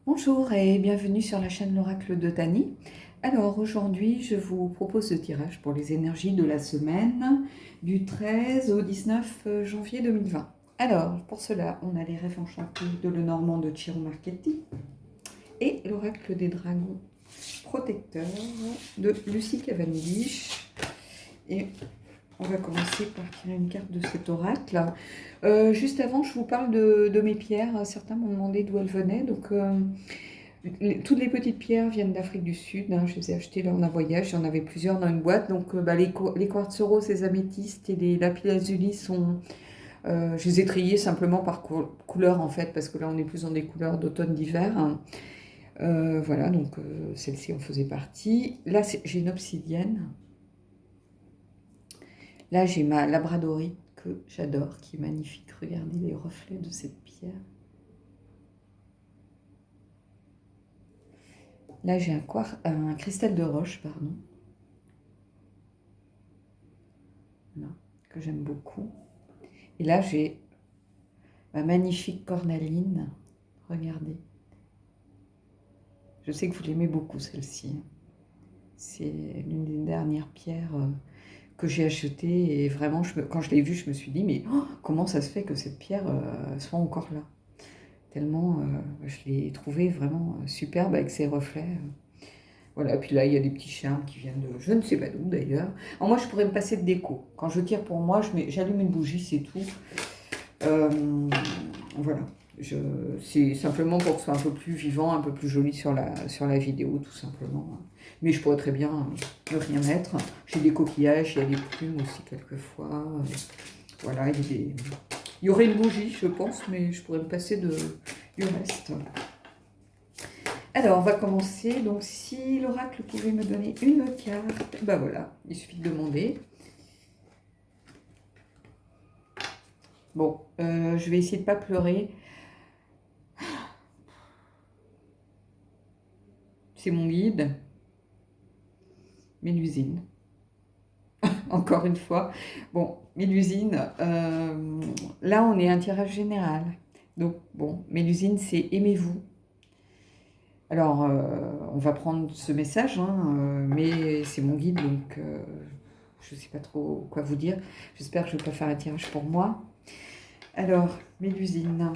Bonjour et bienvenue sur la chaîne L'Oracle de Tani. Alors aujourd'hui, je vous propose ce tirage pour les énergies de la semaine du 13 au 19 janvier 2020. Alors pour cela, on a les rêves enchantés de Lenormand de Ciro Marchetti et l'Oracle des dragons protecteurs de Lucie Cavendish. Et on va commencer par tirer une carte de cet oracle. Juste avant, je vous parle de mes pierres. Certains m'ont demandé d'où elles venaient. Donc, toutes les petites pierres viennent d'Afrique du Sud. Je les ai achetées lors d'un voyage. J'en avais plusieurs dans une boîte. Donc, les quartz roses, les améthystes et les lapis-lazuli sont... je les ai triés simplement par couleur, en fait, parce que là, on est plus dans des couleurs d'automne-d'hiver. Voilà, donc celle-ci en faisait partie. Là, j'ai une obsidienne. Là, j'ai ma labradorite que j'adore, qui est magnifique. Regardez les reflets de cette pierre. Là, j'ai un cristal de roche, pardon. Là, que j'aime beaucoup. Et là, j'ai ma magnifique cornaline. Regardez. Je sais que vous l'aimez beaucoup, celle-ci. C'est l'une des dernières pierres que j'ai achetées. Et vraiment, quand je l'ai vue, je me suis dit, mais comment ça se fait que cette pierre soit encore là? Tellement je l'ai trouvée vraiment superbe avec ses reflets. Voilà, puis là, il y a des petits charmes qui viennent de je ne sais pas d'où d'ailleurs. Alors moi, je pourrais me passer de déco. Quand je tire pour moi, j'allume une bougie, c'est tout. Voilà. C'est simplement pour que ce soit un peu plus vivant, un peu plus joli sur la vidéo, tout simplement. Mais je pourrais très bien ne rien mettre. J'ai des coquillages, il y a des plumes aussi quelquefois. Voilà, il y aurait une bougie, je pense, mais je pourrais me passer du reste. Alors, on va commencer. Donc, si l'oracle pouvait me donner une carte, ben voilà, il suffit de demander. Bon, je vais essayer de ne pas pleurer. C'est mon guide. Mélusine. Encore une fois. Bon, Mélusine, là, on est un tirage général. Donc, bon, Mélusine, c'est aimez-vous. Alors, on va prendre ce message, mais c'est mon guide, donc je ne sais pas trop quoi vous dire. J'espère que je ne vais pas faire un tirage pour moi. Alors, Mélusine,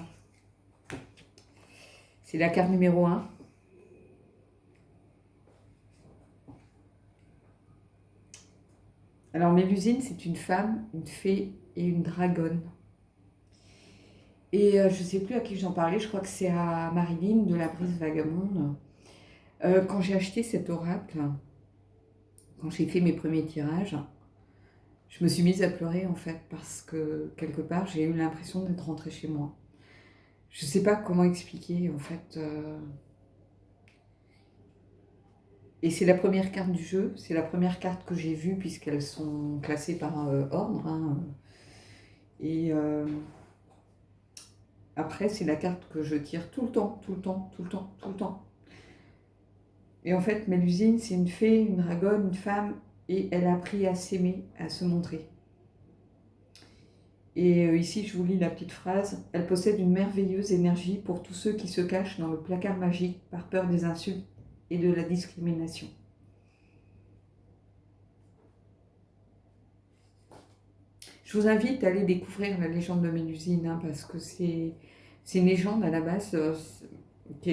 c'est la carte numéro 1. Alors, Mélusine, c'est une femme, une fée et une dragonne. Et je ne sais plus à qui j'en parlais, je crois que c'est à Marilyn de la Brise Vagabonde. Quand j'ai acheté cet oracle, quand j'ai fait mes premiers tirages, je me suis mise à pleurer en fait, parce que quelque part, j'ai eu l'impression d'être rentrée chez moi. Je ne sais pas comment expliquer en fait. Et c'est la première carte du jeu, c'est la première carte que j'ai vue puisqu'elles sont classées par ordre. Et après, c'est la carte que je tire tout le temps, tout le temps, tout le temps, tout le temps. Et en fait, Mélusine, c'est une fée, une dragonne, une femme, et elle a appris à s'aimer, à se montrer. Et ici, je vous lis la petite phrase. Elle possède une merveilleuse énergie pour tous ceux qui se cachent dans le placard magique par peur des insultes et de la discrimination. Je vous invite à aller découvrir la légende de Mélusine, parce que c'est une légende à la base qui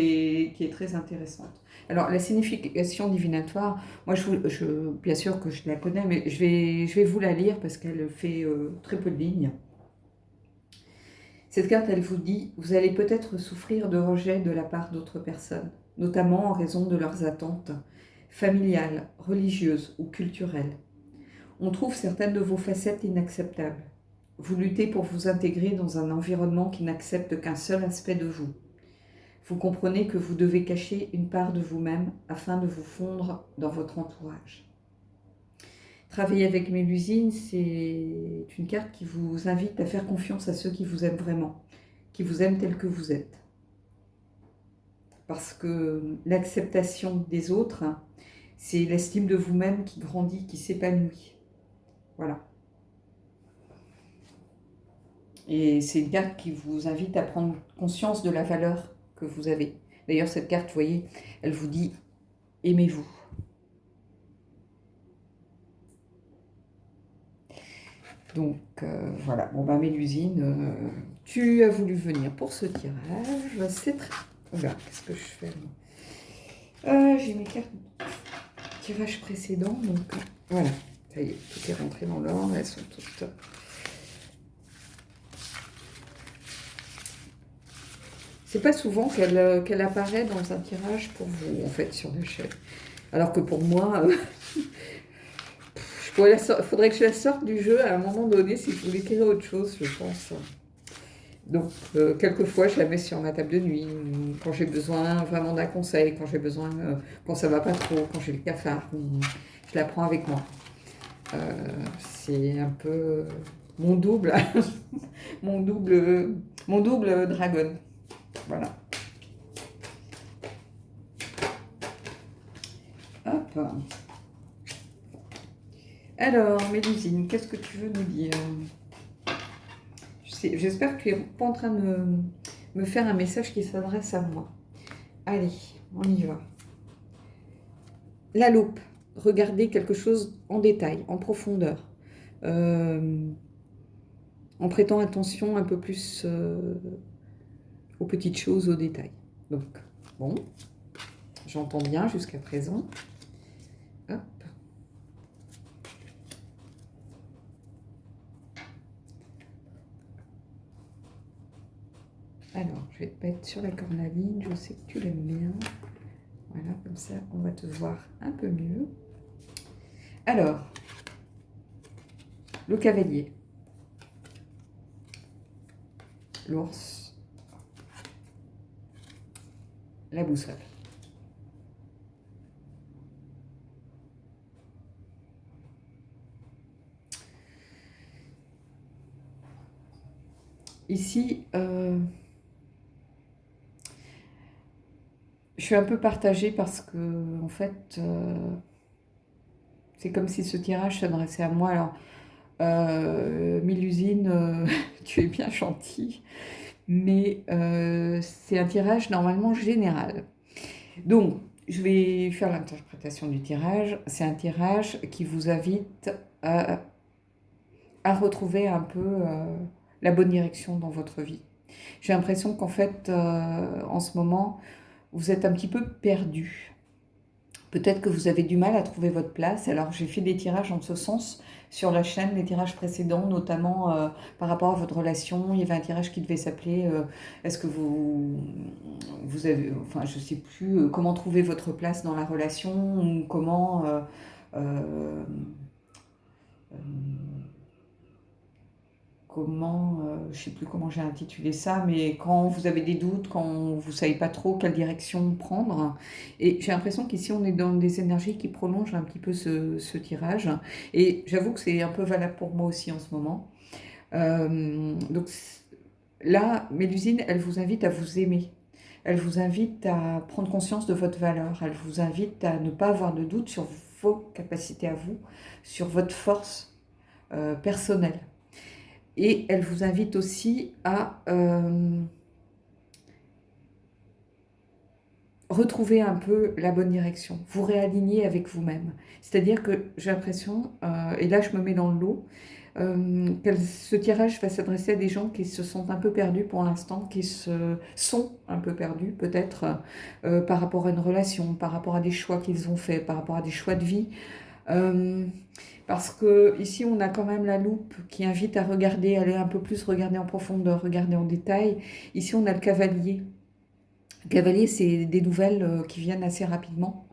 est très intéressante. Alors, la signification divinatoire, moi, bien sûr que je la connais, mais je vais vous la lire parce qu'elle fait très peu de lignes. Cette carte, elle vous dit, vous allez peut-être souffrir de rejet de la part d'autres personnes, notamment en raison de leurs attentes familiales, religieuses ou culturelles. On trouve certaines de vos facettes inacceptables. Vous luttez pour vous intégrer dans un environnement qui n'accepte qu'un seul aspect de vous. Vous comprenez que vous devez cacher une part de vous-même afin de vous fondre dans votre entourage. Travailler avec Mélusine, c'est une carte qui vous invite à faire confiance à ceux qui vous aiment vraiment, qui vous aiment tel que vous êtes. Parce que l'acceptation des autres, c'est l'estime de vous-même qui grandit, qui s'épanouit. Voilà. Et c'est une carte qui vous invite à prendre conscience de la valeur que vous avez. D'ailleurs, cette carte, vous voyez, elle vous dit « Aimez-vous ». Donc, voilà. Bon, bah, Mélusine, tu as voulu venir pour ce tirage. C'est très... Oula, qu'est-ce que je fais j'ai mes cartes tirage précédent, donc voilà. Ça y est, tout est rentré dans l'ordre. Elles sont toutes... C'est pas souvent qu'elle apparaît dans un tirage pour vous, en fait, sur la chaîne. Alors que pour moi, faudrait que je la sorte du jeu à un moment donné si je voulais écrire autre chose, je pense. Donc, quelquefois, je la mets sur ma table de nuit, quand j'ai besoin vraiment d'un conseil, quand j'ai besoin, quand ça va pas trop, quand j'ai le cafard, je la prends avec moi. C'est un peu mon double, mon double dragon. Voilà. Hop. Alors, Mélusine, qu'est-ce que tu veux nous dire? J'espère que tu n'es pas en train de me faire un message qui s'adresse à moi. Allez, on y va. La loupe. Regardez quelque chose en détail, en profondeur. En prêtant attention un peu plus aux petites choses, aux détails. Donc, bon, j'entends bien jusqu'à présent. Hop. Alors, je vais te mettre sur la cornaline, je sais que tu l'aimes bien. Voilà, comme ça, on va te voir un peu mieux. Alors, le cavalier, l'ours, la boussole. Ici, je suis un peu partagée parce que, en fait, c'est comme si ce tirage s'adressait à moi. Alors, Mélusine, tu es bien gentille, mais c'est un tirage normalement général. Donc, je vais faire l'interprétation du tirage. C'est un tirage qui vous invite à retrouver un peu la bonne direction dans votre vie. J'ai l'impression qu'en fait, en ce moment, vous êtes un petit peu perdu. Peut-être que vous avez du mal à trouver votre place. Alors, j'ai fait des tirages en ce sens sur la chaîne, les tirages précédents, notamment par rapport à votre relation. Il y avait un tirage qui devait s'appeler est-ce que vous avez, enfin, je ne sais plus, comment trouver votre place dans la relation ou comment... je ne sais plus comment j'ai intitulé ça, mais quand vous avez des doutes, quand vous ne savez pas trop quelle direction prendre. Et j'ai l'impression qu'ici, on est dans des énergies qui prolongent un petit peu ce tirage. Et j'avoue que c'est un peu valable pour moi aussi en ce moment. Donc là, Mélusine, elle vous invite à vous aimer. Elle vous invite à prendre conscience de votre valeur. Elle vous invite à ne pas avoir de doute sur vos capacités à vous, sur votre force personnelle. Et elle vous invite aussi à retrouver un peu la bonne direction, vous réaligner avec vous-même. C'est-à-dire que j'ai l'impression, et là je me mets dans le lot, que ce tirage va s'adresser à des gens qui se sentent un peu perdus pour l'instant, qui se sont un peu perdus peut-être par rapport à une relation, par rapport à des choix qu'ils ont faits, par rapport à des choix de vie. Parce que ici on a quand même la loupe qui invite à regarder, aller un peu plus regarder en profondeur, regarder en détail. Ici on a le cavalier. Le cavalier, c'est des nouvelles qui viennent assez rapidement.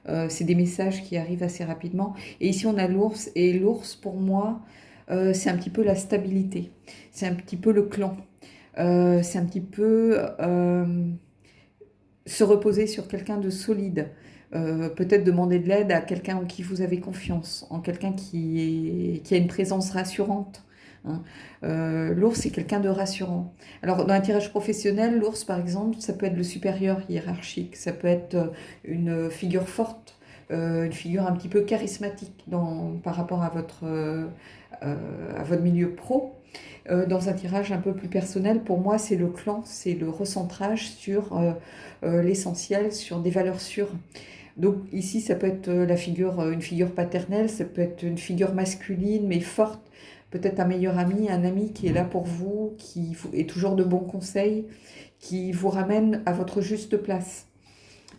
C'est des messages qui arrivent assez rapidement. Et ici on a l'ours. Et l'ours pour moi, c'est un petit peu la stabilité. C'est un petit peu le clan. C'est un petit peu se reposer sur quelqu'un de solide. Peut-être demander de l'aide à quelqu'un en qui vous avez confiance, en quelqu'un qui a une présence rassurante. Hein. L'ours, c'est quelqu'un de rassurant. Alors, dans un tirage professionnel, l'ours, par exemple, ça peut être le supérieur hiérarchique, ça peut être une figure forte, une figure un petit peu charismatique par rapport à votre milieu pro. dans un tirage un peu plus personnel. Pour moi, c'est le clan, c'est le recentrage sur l'essentiel, sur des valeurs sûres. Donc ici, ça peut être une figure paternelle, ça peut être une figure masculine, mais forte, peut-être un meilleur ami, un ami qui est là pour vous, qui est toujours de bons conseils, qui vous ramène à votre juste place.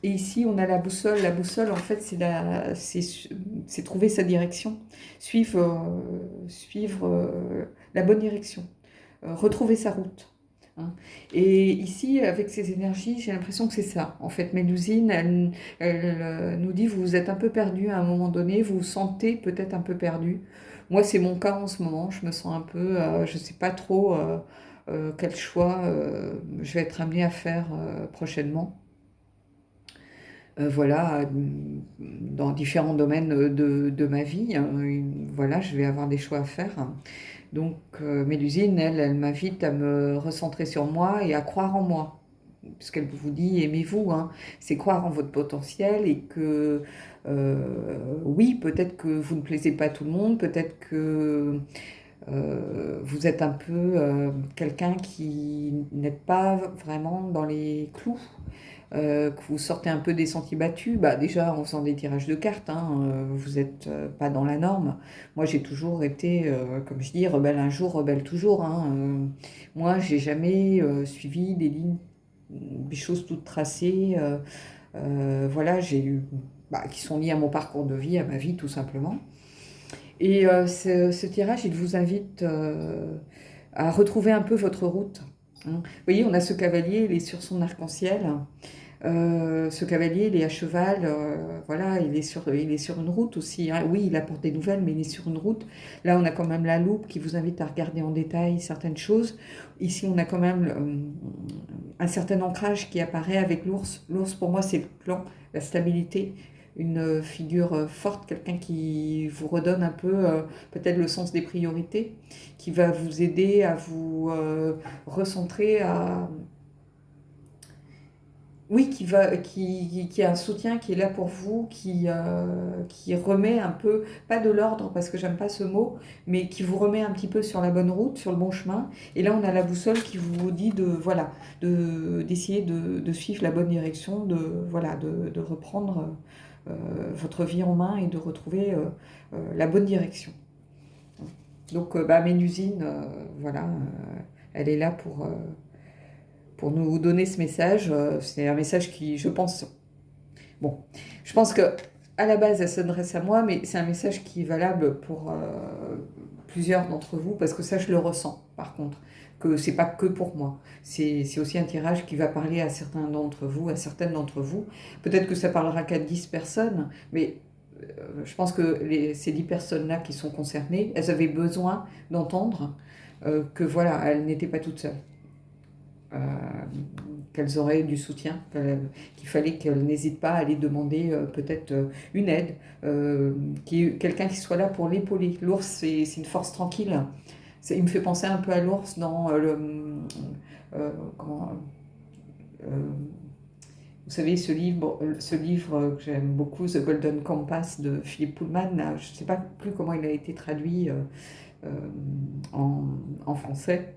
Et ici, on a la boussole. La boussole, en fait, c'est trouver sa direction, suivre la bonne direction, retrouver sa route. Hein. Et ici, avec ces énergies, j'ai l'impression que c'est ça. En fait, Mélusine, elle nous dit, vous êtes un peu perdu à un moment donné, vous vous sentez peut-être un peu perdu. Moi, c'est mon cas en ce moment. Je me sens un peu, je ne sais pas trop quel choix je vais être amenée à faire prochainement. Voilà, dans différents domaines de ma vie. Hein. Voilà, je vais avoir des choix à faire. Donc, Mélusine, elle m'invite à me recentrer sur moi et à croire en moi. Parce qu'elle vous dit, aimez-vous, hein. C'est croire en votre potentiel et que, oui, peut-être que vous ne plaisez pas à tout le monde, peut-être que vous êtes un peu quelqu'un qui n'êtes pas vraiment dans les clous. Que vous sortez un peu des sentiers battus, bah déjà en faisant des tirages de cartes, hein, vous n'êtes pas dans la norme. Moi j'ai toujours été, comme je dis, rebelle un jour, rebelle toujours. Hein, moi j'ai jamais suivi des lignes, des choses toutes tracées. Voilà, j'ai eu, qui sont liées à mon parcours de vie, à ma vie tout simplement. Et ce tirage, il vous invite à retrouver un peu votre route. Hein. Vous voyez, on a ce cavalier, il est sur son arc-en-ciel. Ce cavalier, il est à cheval, voilà, il est sur une route aussi. Hein. Oui, il apporte des nouvelles, mais il est sur une route. Là, on a quand même la loupe qui vous invite à regarder en détail certaines choses. Ici, on a quand même un certain ancrage qui apparaît avec l'ours. L'ours, pour moi, c'est le clan, la stabilité, une figure forte, quelqu'un qui vous redonne un peu peut-être le sens des priorités, qui va vous aider à vous recentrer, oui, qui a un soutien, qui est là pour vous, qui remet un peu, pas de l'ordre parce que j'aime pas ce mot, mais qui vous remet un petit peu sur la bonne route, sur le bon chemin. Et là, on a la boussole qui vous dit voilà, d'essayer de suivre la bonne direction, voilà, de reprendre votre vie en main et de retrouver la bonne direction. Donc, Mélusine, voilà, elle est là pour nous donner ce message. C'est un message qui, je pense que à la base, elle s'adresse à moi, mais c'est un message qui est valable pour plusieurs d'entre vous, parce que ça, je le ressens, par contre, que c'est pas que pour moi. C'est aussi un tirage qui va parler à certains d'entre vous, à certaines d'entre vous. Peut-être que ça parlera qu'à 10 personnes, mais je pense que ces 10 personnes-là qui sont concernées, elles avaient besoin d'entendre que voilà, elles n'étaient pas toutes seules. Qu'elles auraient du soutien, qu'il fallait qu'elles n'hésitent pas à aller demander peut-être une aide, quelqu'un qui soit là pour l'épauler. L'ours, c'est une force tranquille. Il me fait penser un peu à l'ours dans comment, vous savez, ce livre que j'aime beaucoup, The Golden Compass de Philippe Pullman, là, je ne sais pas plus comment il a été traduit en français,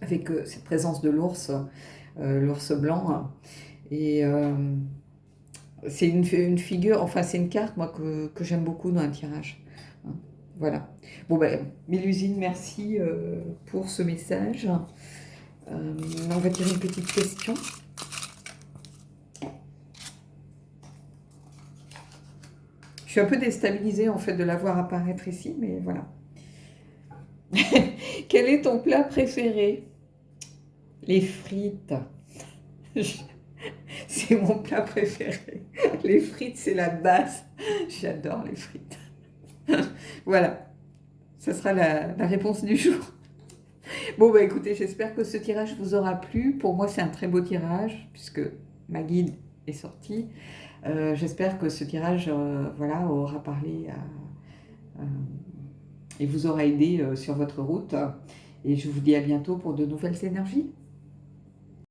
avec cette présence de l'ours blanc. Et c'est une figure, enfin c'est une carte moi que j'aime beaucoup dans un tirage. Hein. Voilà. Bon Mélusine, merci pour ce message. On va tirer une petite question. Je suis un peu déstabilisée en fait de la voir apparaître ici, mais voilà. Quel est ton plat préféré? Les frites. C'est mon plat préféré. Les frites, c'est la base. J'adore les frites. Voilà. Ça sera la réponse du jour. Bon, écoutez, j'espère que ce tirage vous aura plu. Pour moi, c'est un très beau tirage, puisque ma guide est sortie. J'espère que ce tirage voilà, aura parlé et vous aura aidé sur votre route. Et je vous dis à bientôt pour de nouvelles énergies.